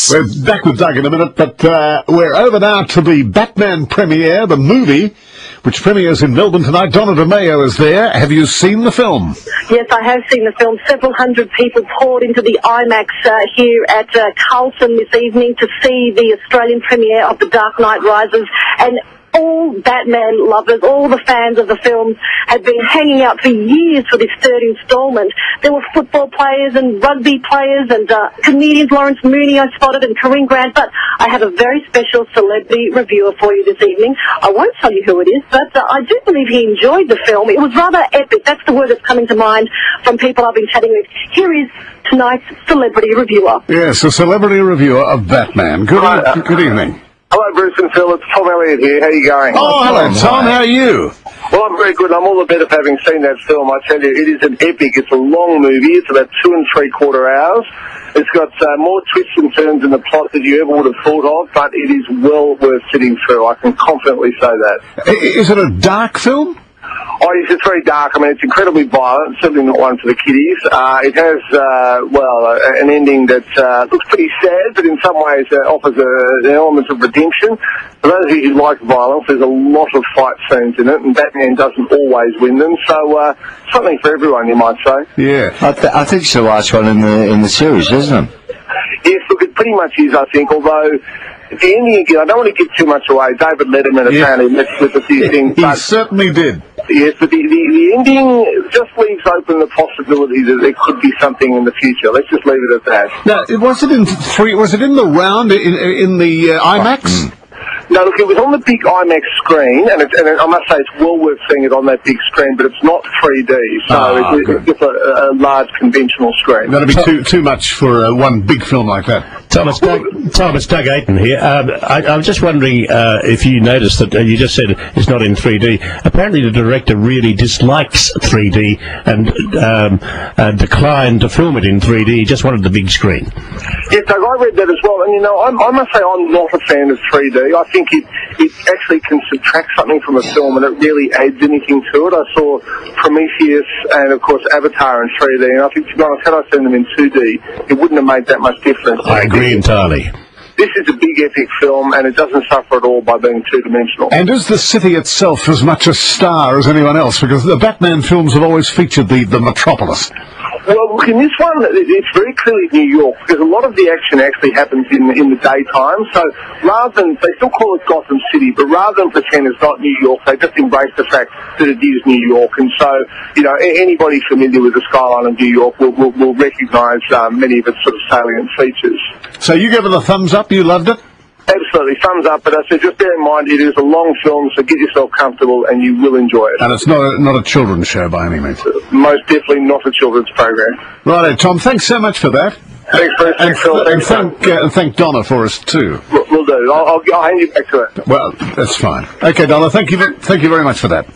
We're back with Doug in a minute, but we're over now to the Batman premiere, the movie, which premieres in Melbourne tonight. Donna Demaio is there. Have you seen the film? Yes, I have seen the film. Several hundred people poured into the IMAX here at Carlton this evening to see the Australian premiere of The Dark Knight Rises, and all Batman lovers, all the fans of the film have been hanging out for years for this third instalment. There were football players and rugby players and comedians, Lawrence Mooney I spotted, and Corinne Grant, but I have a very special celebrity reviewer for you this evening. I won't tell you who it is, but I do believe he enjoyed the film. It was rather epic. That's the word that's coming to mind from people I've been chatting with. Here is tonight's celebrity reviewer. Yes, a celebrity reviewer of Batman. Good evening. Hello, Bruce and Phil. It's Tom Elliott here. How are you going? Oh, hello, Tom. How are you? Well, I'm very good. I'm all the better for having seen that film. I tell you, it is an epic. It's a long movie. It's about 2 3/4 hours. It's got more twists and turns in the plot than you ever would have thought of, but it is well worth sitting through. I can confidently say that. Is it a dark film? Oh, yes, it's very dark. I mean, it's incredibly violent, certainly not one for the kiddies. It has, an ending that looks pretty sad, but in some ways offers an element of redemption. For those of you who like violence, there's a lot of fight scenes in it, and Batman doesn't always win them, so something for everyone, you might say. Yeah. I think it's the last one in the series, isn't it? Yes, look, it pretty much is, I think, although the ending again, I don't want to give too much away. David Letterman apparently messed with a few things. He certainly did. Yes, but the ending just leaves open the possibility that there could be something in the future. Let's just leave it at that. Now, was it in the round in the IMAX? No, look, it was on the big IMAX screen, and I must say it's well worth seeing it on that big screen, but it's not 3D, so it's just a large conventional screen. That'd be too much for one big film like that. Tom, it's Doug Aiton here. I was just wondering if you noticed that you just said it's not in 3D. Apparently the director really dislikes 3D and declined to film it in 3D. He just wanted the big screen. Yes, Doug, I read that as well, and you know, I must say I'm not a fan of 3D. I think it actually can subtract something from a film, and it really adds anything to it. I saw Prometheus and, of course, Avatar in 3D, and I think, to be honest, had I seen them in 2D, it wouldn't have made that much difference. I agree entirely. This is a big epic film, and it doesn't suffer at all by being two-dimensional. And is the city itself as much a star as anyone else? Because the Batman films have always featured the metropolis. Well, look, in this one, it's very clearly New York, because a lot of the action actually happens in the daytime. So rather than, they still call it Gotham City, but rather than pretend it's not New York, they just embrace the fact that it is New York. And so, you know, anybody familiar with the skyline of New York will recognise many of its sort of salient features. So you give it a thumbs up? You loved it? Absolutely, thumbs up, but I said just bear in mind it is a long film, so get yourself comfortable and you will enjoy it. And it's not a children's show by any means. Most definitely not a children's program. Right, Tom, thanks so much for that. Thanks, Bruce. Thanks, Phil. And thank Donna for us too. We'll do. I'll hand you back to it. Well, that's fine. Okay, Donna, thank you very much for that.